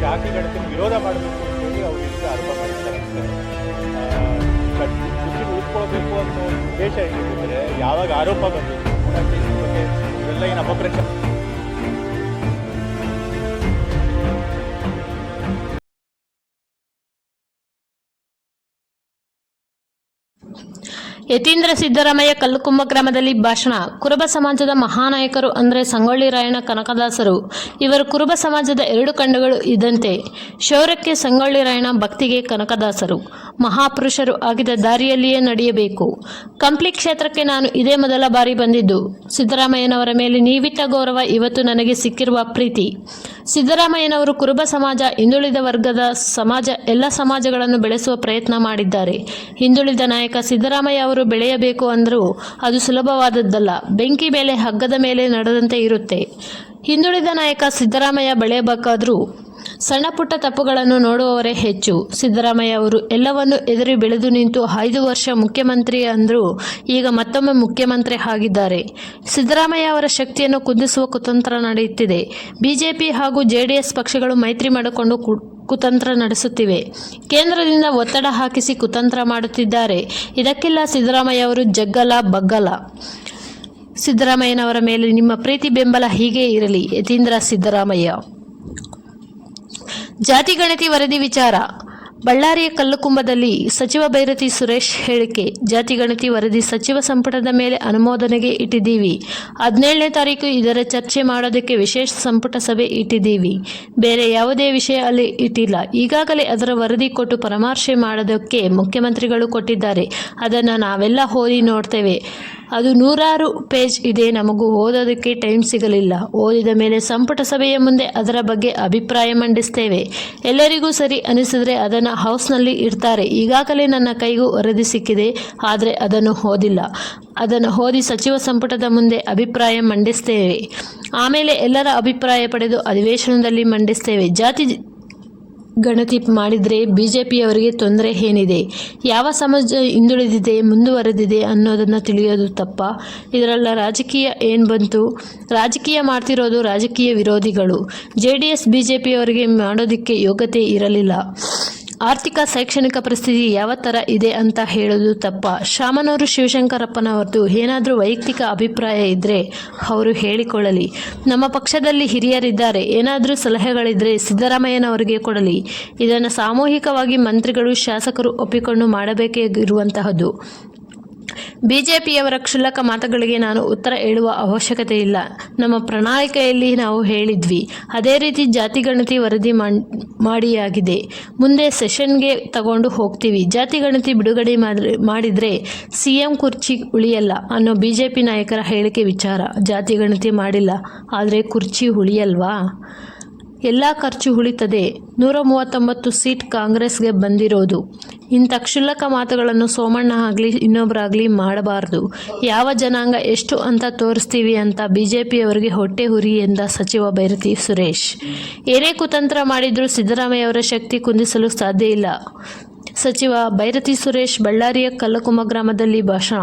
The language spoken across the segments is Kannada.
ಜಾತಿ ಗಣತಿನ ವಿರೋಧ ಮಾಡಬೇಕು ಅಂತೇಳಿ ಅವರು ಈಗ ಆರೋಪ ಮಾಡಿದ್ದಾರೆ. ಕೃಷಿ ಉಳಿಸ್ಕೊಳ್ಬೇಕು ಅನ್ನೋ ಉದ್ದೇಶ ಏನಿದ್ರೆ ಯಾವಾಗ ಆರೋಪ ಬಂದಿದೆ ಬಗ್ಗೆ ಇವೆಲ್ಲ ಏನು ಅಪಪ್ರಚಾರ ಯತೀಂದ್ರ ಸಿದ್ದರಾಮಯ್ಯ ಕಲ್ಲುಕುಂಭ ಗ್ರಾಮದಲ್ಲಿ ಭಾಷಣ. ಕುರುಬ ಸಮಾಜದ ಮಹಾನಾಯಕರು ಅಂದರೆ ಸಂಗೊಳ್ಳಿ ರಾಯಣ್ಣ, ಕನಕದಾಸರು. ಇವರು ಕುರುಬ ಸಮಾಜದ ಎರಡು ಕಂಡುಗಳು ಇದ್ದಂತೆ. ಶೌರ್ಯಕ್ಕೆ ಸಂಗೊಳ್ಳಿ ರಾಯಣ್ಣ, ಭಕ್ತಿಗೆ ಕನಕದಾಸರು. ಮಹಾಪುರುಷರು ಆಗಿದ್ದ ದಾರಿಯಲ್ಲಿಯೇ ನಡೆಯಬೇಕು. ಕಂಪ್ಲಿ ಕ್ಷೇತ್ರಕ್ಕೆ ನಾನು ಇದೇ ಮೊದಲ ಬಾರಿ ಬಂದಿದ್ದು. ಸಿದ್ದರಾಮಯ್ಯನವರ ಮೇಲೆ ನೀವಿಟ್ಟ ಗೌರವ ಇವತ್ತು ನನಗೆ ಸಿಕ್ಕಿರುವ ಪ್ರೀತಿ. ಸಿದ್ದರಾಮಯ್ಯನವರು ಕುರುಬ ಸಮಾಜ, ಹಿಂದುಳಿದ ವರ್ಗದ ಸಮಾಜ, ಎಲ್ಲ ಸಮಾಜಗಳನ್ನು ಬೆಳೆಸುವ ಪ್ರಯತ್ನ ಮಾಡಿದ್ದಾರೆ. ಹಿಂದುಳಿದ ನಾಯಕ ಸಿದ್ದರಾಮಯ್ಯ ಅವರು ಬೆಳೆಯಬೇಕು ಅಂದರೂ ಅದು ಸುಲಭವಾದದ್ದಲ್ಲ. ಬೆಂಕಿ ಮೇಲೆ ಹಗ್ಗದ ಮೇಲೆ ನಡೆದಂತೆ ಇರುತ್ತೆ. ಹಿಂದುಳಿದ ನಾಯಕ ಸಿದ್ದರಾಮಯ್ಯ ಬೆಳೆಯಬೇಕಾದರೂ ಸಣ್ಣ ಪುಟ್ಟ ತಪ್ಪುಗಳನ್ನು ನೋಡುವವರೇ ಹೆಚ್ಚು. ಸಿದ್ದರಾಮಯ್ಯ ಅವರು ಎಲ್ಲವನ್ನು ಎದುರಿ ಬೆಳೆದು ನಿಂತು 5 ವರ್ಷ ಮುಖ್ಯಮಂತ್ರಿ ಅಂದರೂ ಈಗ ಮತ್ತೊಮ್ಮೆ ಮುಖ್ಯಮಂತ್ರಿ ಆಗಿದ್ದಾರೆ. ಸಿದ್ದರಾಮಯ್ಯ ಅವರ ಶಕ್ತಿಯನ್ನು ಕುಂದಿಸುವ ಕುತಂತ್ರ ನಡೆಯುತ್ತಿದೆ. ಬಿಜೆಪಿ ಹಾಗೂ ಜೆಡಿಎಸ್ ಪಕ್ಷಗಳು ಮೈತ್ರಿ ಮಾಡಿಕೊಂಡು ಕುತಂತ್ರ ನಡೆಸುತ್ತಿವೆ. ಕೇಂದ್ರದಿಂದ ಒತ್ತಡ ಹಾಕಿಸಿ ಕುತಂತ್ರ ಮಾಡುತ್ತಿದ್ದಾರೆ. ಇದಕ್ಕೆಲ್ಲ ಸಿದ್ದರಾಮಯ್ಯ ಅವರು ಜಗ್ಗಲ್ಲ, ಬಗ್ಗಲ್ಲ. ಸಿದ್ದರಾಮಯ್ಯನವರ ಮೇಲೆ ನಿಮ್ಮ ಪ್ರೀತಿ ಬೆಂಬಲ ಹೀಗೆ ಇರಲಿ. ಯತೀಂದ್ರ ಸಿದ್ದರಾಮಯ್ಯ. ಜಾತಿ ಗಣತಿ ವರದಿ ವಿಚಾರ. ಬಳ್ಳಾರಿಯ ಕಲ್ಲುಕುಂಭದಲ್ಲಿ ಸಚಿವ ಬೈರತಿ ಸುರೇಶ್ ಹೇಳಿಕೆ. ಜಾತಿ ಗಣತಿ ವರದಿ ಸಚಿವ ಸಂಪುಟದ ಮೇಲೆ ಅನುಮೋದನೆಗೆ ಇಟ್ಟಿದ್ದೀವಿ. 17ನೇ ತಾರೀಕು ಇದರ ಚರ್ಚೆ ಮಾಡೋದಕ್ಕೆ ವಿಶೇಷ ಸಂಪುಟ ಸಭೆ ಇಟ್ಟಿದ್ದೀವಿ. ಬೇರೆ ಯಾವುದೇ ವಿಷಯ ಅಲ್ಲಿ ಇಟ್ಟಿಲ್ಲ. ಈಗಾಗಲೇ ಅದರ ವರದಿ ಕೊಟ್ಟು ಪರಾಮರ್ಶೆ ಮಾಡೋದಕ್ಕೆ ಮುಖ್ಯಮಂತ್ರಿಗಳು ಕೊಟ್ಟಿದ್ದಾರೆ. ಅದನ್ನು ನಾವೆಲ್ಲ ಓದಿ ನೋಡ್ತೇವೆ. ಅದು 100 ಪೇಜ್ ಇದೆ. ನಮಗೂ ಓದೋದಕ್ಕೆ ಟೈಮ್ ಸಿಗಲಿಲ್ಲ. ಓದಿದ ಮೇಲೆ ಸಂಪುಟ ಸಭೆಯ ಮುಂದೆ ಅದರ ಬಗ್ಗೆ ಅಭಿಪ್ರಾಯ ಮಂಡಿಸ್ತೇವೆ. ಎಲ್ಲರಿಗೂ ಸರಿ ಅನಿಸಿದರೆ ಅದನ್ನು ಹೌಸ್ನಲ್ಲಿ ಇಡ್ತಾರೆ. ಈಗಾಗಲೇ ನನ್ನ ಕೈಗೂ ವರದಿ ಸಿಕ್ಕಿದೆ, ಆದರೆ ಅದನ್ನು ಓದಿಲ್ಲ. ಅದನ್ನು ಓದಿ ಸಚಿವ ಸಂಪುಟದ ಮುಂದೆ ಅಭಿಪ್ರಾಯ ಮಂಡಿಸ್ತೇವೆ. ಆಮೇಲೆ ಎಲ್ಲರ ಅಭಿಪ್ರಾಯ ಪಡೆದು ಅಧಿವೇಶನದಲ್ಲಿ ಮಂಡಿಸ್ತೇವೆ. ಜಾತಿ ಗಣತಿ ಮಾಡಿದರೆ ಬಿಜೆಪಿಯವರಿಗೆ ತೊಂದರೆ ಏನಿದೆ? ಯಾವ ಸಮಾಜ ಹಿಂದುಳಿದಿದೆ, ಮುಂದುವರೆದಿದೆ ಅನ್ನೋದನ್ನು ತಿಳಿಯೋದು ತಪ್ಪ? ಇದರೆಲ್ಲ ರಾಜಕೀಯ ಏನು ಬಂತು? ರಾಜಕೀಯ ಮಾಡ್ತಿರೋದು ರಾಜಕೀಯ ವಿರೋಧಿಗಳು. JDS ಬಿಜೆಪಿಯವರಿಗೆ ಮಾಡೋದಕ್ಕೆ ಯೋಗ್ಯತೆ ಇರಲಿಲ್ಲ. ಆರ್ಥಿಕ ಶೈಕ್ಷಣಿಕ ಪರಿಸ್ಥಿತಿ ಯಾವ ಥರ ಇದೆ ಅಂತ ಹೇಳೋದು ತಪ್ಪ. ಶಾಮನೂರು ಶಿವಶಂಕರಪ್ಪನವರದ್ದು ಏನಾದರೂ ವೈಯಕ್ತಿಕ ಅಭಿಪ್ರಾಯ ಇದ್ದರೆ ಅವರು ಹೇಳಿಕೊಳ್ಳಲಿ. ನಮ್ಮ ಪಕ್ಷದಲ್ಲಿ ಹಿರಿಯರಿದ್ದಾರೆ. ಏನಾದರೂ ಸಲಹೆಗಳಿದ್ದರೆ ಸಿದ್ದರಾಮಯ್ಯನವರಿಗೆ ಕೊಡಲಿ. ಇದನ್ನು ಸಾಮೂಹಿಕವಾಗಿ ಮಂತ್ರಿಗಳು, ಶಾಸಕರು ಒಪ್ಪಿಕೊಂಡು ಮಾಡಬೇಕಾಗಿರುವಂತಹದ್ದು. ಬಿಜೆಪಿಯವರ ಕ್ಷುಲ್ಲಕ ಮಾತುಗಳಿಗೆ ನಾನು ಉತ್ತರ ಹೇಳುವ ಅವಶ್ಯಕತೆ ಇಲ್ಲ. ನಮ್ಮ ಪ್ರಣಾಳಿಕೆಯಲ್ಲಿ ನಾವು ಹೇಳಿದ್ವಿ. ಅದೇ ರೀತಿ ಜಾತಿ ಗಣತಿ ವರದಿ ಮಾಡಿಯಾಗಿದೆ. ಮುಂದೆ ಸೆಷನ್ಗೆ ತಗೊಂಡು ಹೋಗ್ತೀವಿ. ಜಾತಿ ಗಣತಿ ಬಿಡುಗಡೆ ಮಾಡಿದರೆ CM ಕುರ್ಚಿ ಉಳಿಯಲ್ಲ ಅನ್ನೋ ಬಿಜೆಪಿ ನಾಯಕರ ಹೇಳಿಕೆ ವಿಚಾರ. ಜಾತಿ ಗಣತಿ ಮಾಡಿಲ್ಲ ಆದರೆ ಕುರ್ಚಿ ಉಳಿಯಲ್ವಾ? ಎಲ್ಲ ಖರ್ಚು ಉಳಿತದೆ. 139 ಸೀಟ್ ಕಾಂಗ್ರೆಸ್ಗೆ ಬಂದಿರೋದು. ಇಂಥ ಕ್ಷುಲ್ಲಕ ಮಾತುಗಳನ್ನು ಸೋಮಣ್ಣ ಆಗಲಿ ಇನ್ನೊಬ್ಬರಾಗಲಿ ಮಾಡಬಾರ್ದು. ಯಾವ ಜನಾಂಗ ಎಷ್ಟು ಅಂತ ತೋರಿಸ್ತೀವಿ ಅಂತ ಬಿಜೆಪಿಯವರಿಗೆ ಹೊಟ್ಟೆ ಉರಿ ಎಂದ ಸಚಿವ ಬೈರತಿ ಸುರೇಶ್. ಏನೇ ಕುತಂತ್ರ ಮಾಡಿದರೂ ಸಿದ್ದರಾಮಯ್ಯವರ ಶಕ್ತಿ ಕುಂದಿಸಲು ಸಾಧ್ಯ ಇಲ್ಲ. ಸಚಿವ ಬೈರತಿ ಸುರೇಶ್ ಬಳ್ಳಾರಿಯ ಕಲ್ಲುಕುಂಭ ಗ್ರಾಮದಲ್ಲಿ ಭಾಷಣ.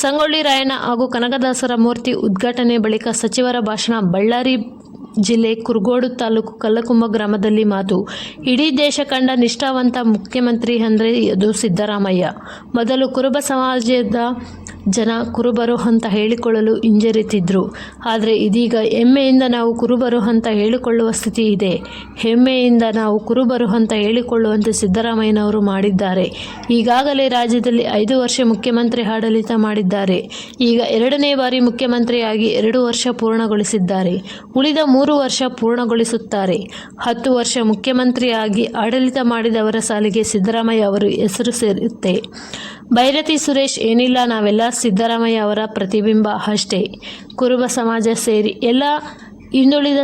ಸಂಗೊಳ್ಳಿ ರಾಯಣ್ಣ ಹಾಗೂ ಕನಕದಾಸರ ಮೂರ್ತಿ ಉದ್ಘಾಟನೆ ಬಳಿಕ ಸಚಿವರ ಭಾಷಣ. ಬಳ್ಳಾರಿ ಜಿಲ್ಲೆ ಕುರುಗೋಡು ತಾಲೂಕು ಕಲ್ಲುಕುಂಭ ಗ್ರಾಮದಲ್ಲಿ ಮಾತು. ಇಡೀ ದೇಶ ಕಂಡ ನಿಷ್ಠಾವಂತ ಮುಖ್ಯಮಂತ್ರಿ ಅಂದರೆ ಅದು ಸಿದ್ದರಾಮಯ್ಯ. ಮೊದಲು ಕುರುಬ ಸಮಾಜದ ಜನ ಕುರುಬರು ಅಂತ ಹೇಳಿಕೊಳ್ಳಲು ಹಿಂಜರಿತಿದ್ರು. ಆದರೆ ಇದೀಗ ಹೆಮ್ಮೆಯಿಂದ ನಾವು ಕುರುಬರು ಅಂತ ಹೇಳಿಕೊಳ್ಳುವ ಸ್ಥಿತಿ ಇದೆ. ಹೆಮ್ಮೆಯಿಂದ ನಾವು ಕುರುಬರು ಅಂತ ಹೇಳಿಕೊಳ್ಳುವಂತೆ ಸಿದ್ದರಾಮಯ್ಯನವರು ಮಾಡಿದ್ದಾರೆ. ಈಗಾಗಲೇ ರಾಜ್ಯದಲ್ಲಿ 5 ವರ್ಷ ಮುಖ್ಯಮಂತ್ರಿ ಆಡಳಿತ ಮಾಡಿದ್ದಾರೆ. ಈಗ 2ನೇ ಬಾರಿ ಮುಖ್ಯಮಂತ್ರಿಯಾಗಿ 2 ವರ್ಷ ಪೂರ್ಣಗೊಳಿಸಿದ್ದಾರೆ. ಉಳಿದ 3 ವರ್ಷ ಪೂರ್ಣಗೊಳಿಸುತ್ತಾರೆ. 10 ವರ್ಷ ಮುಖ್ಯಮಂತ್ರಿಯಾಗಿ ಆಡಳಿತ ಮಾಡಿದವರ ಸಾಲಿಗೆ ಸಿದ್ದರಾಮಯ್ಯ ಅವರು ಹೆಸರು ಸೇರುತ್ತೆ. ಬೈರತಿ ಸುರೇಶ್ ಏನಿಲ್ಲ, ನಾವೆಲ್ಲ ಸಿದ್ದರಾಮಯ್ಯ ಅವರ ಪ್ರತಿಬಿಂಬ ಅಷ್ಟೇ. ಕುರುಬ ಸಮಾಜ ಸೇರಿ ಎಲ್ಲ ಹಿಂದುಳಿದ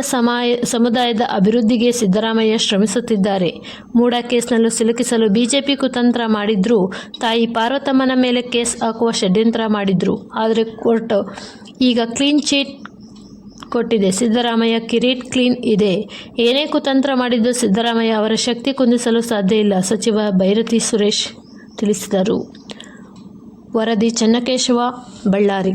ಸಮುದಾಯದ ಅಭಿವೃದ್ಧಿಗೆ ಸಿದ್ದರಾಮಯ್ಯ ಶ್ರಮಿಸುತ್ತಿದ್ದಾರೆ. ಮೂಡ ಕೇಸ್ನಲ್ಲೂ ಸಿಲುಕಿಸಲು ಬಿಜೆಪಿ ಕುತಂತ್ರ ಮಾಡಿದ್ರು. ತಾಯಿ ಪಾರ್ವತಮ್ಮನ ಮೇಲೆ ಕೇಸ್ ಹಾಕುವ ಷಡ್ಯಂತ್ರ ಮಾಡಿದ್ರು. ಆದರೆ ಕೋರ್ಟ್ ಈಗ ಕ್ಲೀನ್ ಚೀಟ್ ಕೊಟ್ಟಿದೆ. ಸಿದ್ದರಾಮಯ್ಯ ಕಿರೀಟ್ ಕ್ಲೀನ್ ಇದೆ. ಏನೇ ಕುತಂತ್ರ ಮಾಡಿದ್ದು ಸಿದ್ದರಾಮಯ್ಯ ಅವರ ಶಕ್ತಿ ಕುಂದಿಸಲು ಸಾಧ್ಯ ಇಲ್ಲ. ಸಚಿವ ಬೈರತಿ ಸುರೇಶ್ ತಿಳಿಸಿದರು. ವರದಿ ಚನ್ನಕೇಶವ, ಬಳ್ಳಾರಿ.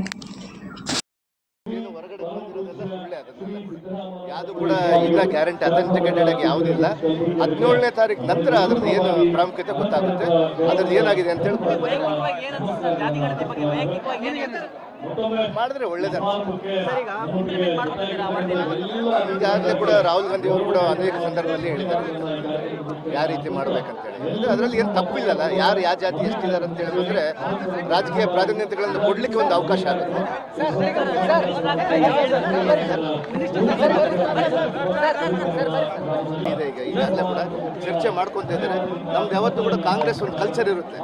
ಹೊರಗಡೆ ಬಂದಿರೋದೆಲ್ಲ ಸುಳ್ಳೆ. ಅದನ್ನೆಲ್ಲ ಯಾವುದು ಕೂಡ ಇಲ್ಲ, ಗ್ಯಾರಂಟಿ ಅಥೆಂಟಿಕೇಟೆಡ್ ಆಗಿ ಯಾವುದಿಲ್ಲ. 17ನೇ ತಾರೀಕು ನಂತರ ಅದ್ರದ್ದು ಏನು ಪ್ರಾಮುಖ್ಯತೆ ಗೊತ್ತಾಗುತ್ತೆ, ಅದ್ರದ್ದು ಏನಾಗಿದೆ ಅಂತ ಹೇಳಿ ಮಾಡಿದ್ರೆ ಒಳ್ಳೇದು. ಈಗಾಗಲೇ ಕೂಡ ರಾಹುಲ್ ಗಾಂಧಿ ಅವರು ಕೂಡ ಅನೇಕ ಸಂದರ್ಭದಲ್ಲಿ ಹೇಳಿದ್ದಾರೆ ಯಾವ ರೀತಿ ಮಾಡ್ಬೇಕಂತೇಳಿ. ಅದರಲ್ಲಿ ಏನು ತಪ್ಪಿಲ್ಲಲ್ಲ, ಯಾರು ಯಾವ ಜಾತಿ ಎಷ್ಟಿದ್ದಾರೆ ಅಂತ ಹೇಳಿ ಬಂದರೆ ರಾಜಕೀಯ ಪ್ರಾಧಾನ್ಯತೆಗಳನ್ನು ಕೊಡಲಿಕ್ಕೆ ಒಂದು ಅವಕಾಶ ಆಗುತ್ತೆ. ಈಗ ಈಗಾಗಲೇ ಕೂಡ ಚರ್ಚೆ ಮಾಡ್ಕೊತಾ ಇದ್ದಾರೆ. ನಮ್ದು ಯಾವತ್ತೂ ಕೂಡ ಕಾಂಗ್ರೆಸ್ ಒಂದು ಕಲ್ಚರ್ ಇರುತ್ತೆ,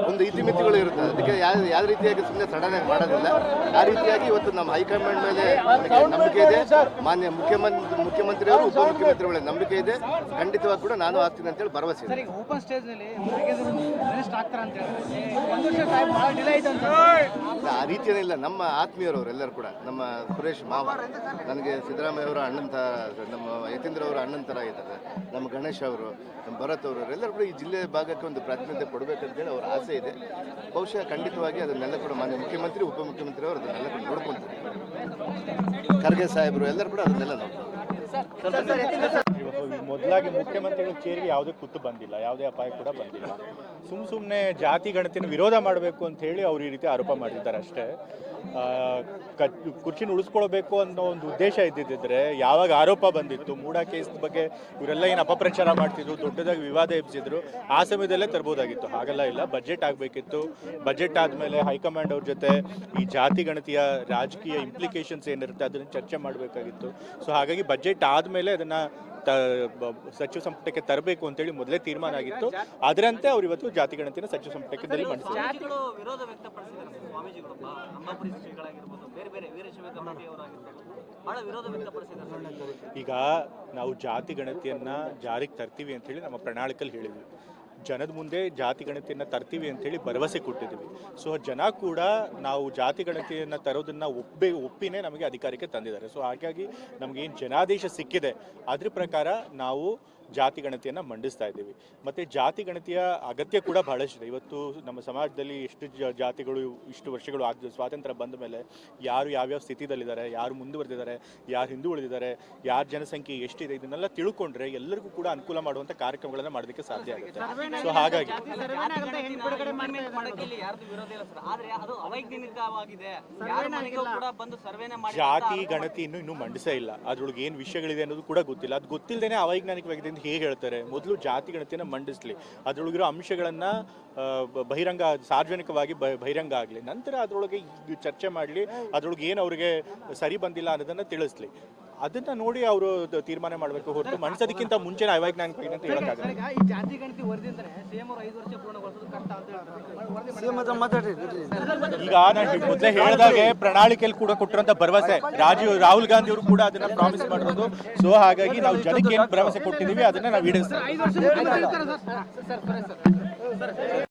ಒಂದು ಇತಿಮಿತಿಗಳು ಇರುತ್ತೆ. ಅದಕ್ಕೆ ಯಾವ ರೀತಿಯಾಗಿ ಸುಮ್ಮನೆ ಸಡನ್ ಆಗಿ ಮಾಡೋದಿಲ್ಲ. ಆ ರೀತಿಯಾಗಿ ಇವತ್ತು ನಮ್ಮ ಹೈಕಮಾಂಡ್ ಮೇಲೆ ನಂಬಿಕೆ ಇದೆ, ಮಾನ್ಯ ಮುಖ್ಯಮಂತ್ರಿಯವರು ಉಪಮುಖ್ಯಮಂತ್ರಿಗಳ ನಂಬಿಕೆ ಇದೆ. ಖಂಡಿತವಾಗಿ ಕೂಡ ನಾನು ಆಗ್ತೀನಿ ಅಂತೇಳಿ ಭರವಸೆ ಇದೆ. ಓಪನ್ ಸ್ಟೇಜ್ ನಲ್ಲಿ ಆ ರೀತಿಯೇನಿಲ್ಲ. ನಮ್ಮ ಆತ್ಮೀಯರವರು ಎಲ್ಲರೂ ಕೂಡ, ನಮ್ಮ ಸುರೇಶ್ ಮಾವ ನನಗೆ ಸಿದ್ದರಾಮಯ್ಯ ಅವರ ಅಣ್ಣನ ಥರ, ನಮ್ಮ ಯತೀಂದ್ರ ಅವರ ಅಣ್ಣನ ಥರ ಇದ್ದಾರೆ, ನಮ್ಮ ಗಣೇಶ್ ಅವರು, ನಮ್ಮ ಭರತ್ ಅವರು ಎಲ್ಲರೂ ಕೂಡ ಈ ಜಿಲ್ಲೆ ಭಾಗಕ್ಕೆ ಒಂದು ಪ್ರಾತಿನಿಧ್ಯ ಕೊಡಬೇಕಂತೇಳಿ ಅವರ ಆಸೆ ಇದೆ. ಬಹುಶಃ ಖಂಡಿತವಾಗಿ ಅದನ್ನೆಲ್ಲ ಕೂಡ ಮಾನ್ಯ ಮುಖ್ಯಮಂತ್ರಿ ಉಪಮುಖ್ಯಮಂತ್ರಿ ಅವರು ಅದನ್ನೆಲ್ಲ ಕೂಡ ನೋಡ್ಕೊತಾರೆ. ಖರ್ಗೆ ಸಾಹೇಬರು ಎಲ್ಲರೂ ಕೂಡ ಅದನ್ನೆಲ್ಲ ನೋಡ್ತಾರೆ. ಮೊದಲಾಗಿ ಮುಖ್ಯಮಂತ್ರಿಗಳ ಚೇರಿಗೆ ಯಾವುದೇ ಕುತ್ತು ಬಂದಿಲ್ಲ, ಯಾವುದೇ ಅಪಾಯ ಕೂಡ ಬಂದಿಲ್ಲ. ಸುಮ್ಮನೆ ಜಾತಿ ಗಣತಿಯನ್ನು ವಿರೋಧ ಮಾಡಬೇಕು ಅಂತ ಹೇಳಿ ಅವ್ರು ಈ ರೀತಿ ಆರೋಪ ಮಾಡಿದ್ದಾರೆ ಅಷ್ಟೇ. ಕುರ್ಚಿನ ಉಳಿಸ್ಕೊಳ್ಬೇಕು ಅನ್ನೋ ಒಂದು ಉದ್ದೇಶ ಇದ್ದಿದ್ದರೆ ಯಾವಾಗ ಆರೋಪ ಬಂದಿತ್ತು ಮೂಡ ಕೇಸ್ ಬಗ್ಗೆ ಇವರೆಲ್ಲ ಏನು ಅಪಪ್ರಚಾರ ಮಾಡ್ತಿದ್ರು, ದೊಡ್ಡದಾಗಿ ವಿವಾದ ಎಬ್ಸಿದ್ರು, ಆ ಸಮಯದಲ್ಲೇ ತರ್ಬೋದಾಗಿತ್ತು. ಹಾಗೆಲ್ಲ ಇಲ್ಲ, ಬಜೆಟ್ ಆಗಬೇಕಿತ್ತು. ಬಜೆಟ್ ಆದಮೇಲೆ ಹೈಕಮಾಂಡ್ ಅವ್ರ ಜೊತೆ ಈ ಜಾತಿ ಗಣತಿಯ ರಾಜಕೀಯ ಇಂಪ್ಲಿಕೇಶನ್ಸ್ ಏನಿರುತ್ತೆ ಅದನ್ನು ಚರ್ಚೆ ಮಾಡಬೇಕಾಗಿತ್ತು. ಸೊ ಹಾಗಾಗಿ ಬಜೆಟ್ ಆದಮೇಲೆ ಅದನ್ನು ಸಚಿವ ಸಂಪುಟಕ್ಕೆ ತರಬೇಕು ಅಂತೇಳಿ ಮೊದಲೇ ತೀರ್ಮಾನ ಆಗಿತ್ತು. ಅದರಂತೆ ಅವ್ರು ಇವತ್ತು ಜಾತಿ ಗಣತಿನ ಸಚಿವ ಸಂಪುಟಕ್ಕೆ ಮಂಡಿಸಿದ್ದಾರೆ. ವಿರೋಧ ವ್ಯಕ್ತಪಡಿಸಿದ್ದಾರೆ ಸ್ವಾಮೀಜಿಗಳು, ಅಂಬಾಪುರಿ ಶ್ರೀಗಳಾಗಿರ್ಬೋದು, ಬೇರೆ ಬೇರೆ ವೀರಶೈವ ಕಮಿಟಿಯವರಾಗಿರ್ಬೋದು, ಬಹಳ ವಿರೋಧ ವ್ಯಕ್ತಪಡಿಸಿದ್ದಾರೆ. ಈಗ ನಾವು ಜಾತಿ ಗಣತಿಯನ್ನ ಜಾರಿಗೆ ತರ್ತೀವಿ ಅಂತ ಹೇಳಿ ನಮ್ಮ ಪ್ರಣಾಳಿಕೆಯಲ್ಲಿ ಹೇಳಿದ್ವಿ. ಜನದ ಮುಂದೆ ಜಾತಿ ಗಣತಿಯನ್ನು ತರ್ತೀವಿ ಅಂಥೇಳಿ ಭರವಸೆ ಕೊಟ್ಟಿದ್ದೀವಿ. ಸೊ ಜನ ಕೂಡ ನಾವು ಜಾತಿ ಗಣತಿಯನ್ನು ತರೋದನ್ನು ಒಪ್ಪಿನೇ ನಮಗೆ ಅಧಿಕಾರಕ್ಕೆ ತಂದಿದ್ದಾರೆ. ಸೊ ಹಾಗಾಗಿ ನಮಗೇನು ಜನಾದೇಶ ಸಿಕ್ಕಿದೆ ಅದ್ರ ಪ್ರಕಾರ ನಾವು ಜಾತಿ ಗಣತಿಯನ್ನು ಮಂಡಿಸ್ತಾ ಇದ್ದೀವಿ. ಮತ್ತು ಜಾತಿ ಗಣತಿಯ ಅಗತ್ಯ ಕೂಡ ಬಹಳಷ್ಟಿದೆ. ಇವತ್ತು ನಮ್ಮ ಸಮಾಜದಲ್ಲಿ ಎಷ್ಟು ಜಾತಿಗಳು ಇಷ್ಟು ವರ್ಷಗಳು ಆದ ಸ್ವಾತಂತ್ರ್ಯ ಬಂದ ಮೇಲೆ ಯಾರು ಯಾವ್ಯಾವ ಸ್ಥಿತಿದಲ್ಲಿದ್ದಾರೆ, ಯಾರು ಮುಂದುವರೆದಿದ್ದಾರೆ, ಯಾರು ಹಿಂದೂ ಉಳಿದಿದ್ದಾರೆ, ಯಾರ ಜನಸಂಖ್ಯೆ ಎಷ್ಟಿದೆ, ಇದನ್ನೆಲ್ಲ ತಿಳ್ಕೊಂಡ್ರೆ ಎಲ್ಲರಿಗೂ ಕೂಡ ಅನುಕೂಲ ಮಾಡುವಂಥ ಕಾರ್ಯಕ್ರಮಗಳನ್ನು ಮಾಡೋದಕ್ಕೆ ಸಾಧ್ಯ ಆಗುತ್ತೆ. ಸೊ ಹಾಗಾಗಿ ಜಾತಿ ಗಣತಿ ಇನ್ನೂ ಮಂಡಿಸೇ ಇಲ್ಲ. ಅದ್ರೊಳಗೆ ಏನು ವಿಷಯಗಳಿದೆ ಅನ್ನೋದು ಕೂಡ ಗೊತ್ತಿಲ್ಲ. ಅದು ಗೊತ್ತಿಲ್ಲದೇನೆ ಅವೈಜ್ಞಾನಿಕವಾಗಿದೆ ಅಂತ ಹೇಗೆ ಹೇಳ್ತಾರೆ? ಮೊದಲು ಜಾತಿ ಗಣತಿಯನ್ನು ಮಂಡಿಸಲಿ, ಅದರೊಳಗಿರೋ ಅಂಶಗಳನ್ನು ಬಹಿರಂಗ ಸಾರ್ವಜನಿಕವಾಗಿ ಬಹಿರಂಗ ಆಗಲಿ, ನಂತರ ಅದರೊಳಗೆ ಚರ್ಚೆ ಮಾಡಲಿ, ಅದರೊಳಗೆ ಏನು ಅವ್ರಿಗೆ ಸರಿ ಬಂದಿಲ್ಲ ಅನ್ನೋದನ್ನು ತಿಳಿಸ್ಲಿ. ಅದನ್ನ ನೋಡಿ ಅವರು ತೀರ್ಮಾನ ಮಾಡಬೇಕು ಹೊರತು ಮಂಡಿಸೋದಕ್ಕಿಂತ ಮುಂಚೆನೇ ಅವೈಜ್ಞಾನಿಕವಾಗಿ ಅಂತ ಹೇಳೋಕ್ಕಾಗಲ್ಲ. ಈ ಜಾತಿ ಗಣತಿ ವರದಿಯಿಂದನೇ ಸಿಎಂ ಅವರು 5 ವರ್ಷ ಪೂರ್ಣಗೊಳಿಸೋದು ಕಷ್ಟ ಅಂತ ಹೇಳ್ತಾರೆ. ಈಗ ನಾನು ಮೊದಲೇ ಹೇಳಿದಾಗೆ ಪ್ರಣಾಳಿಕೆಯಲ್ಲಿ ಕೂಡ ಕೊಟ್ಟಿರುವಂತ ಭರವಸೆ ರಾಹುಲ್ ಗಾಂಧಿ ಅವರು ಕೂಡ ಅದನ್ನ ಪ್ರಾಮಿಸ್ ಮಾಡಿರೋದು. ಸೊ ಹಾಗಾಗಿ ನಾವು ಜನಕ್ಕೆ ಏನು ಭರವಸೆ ಕೊಟ್ಟಿದ್ದೀವಿ ಅದನ್ನ ನಾವು ಈಡೇರಿಸ್ತೀವಿ.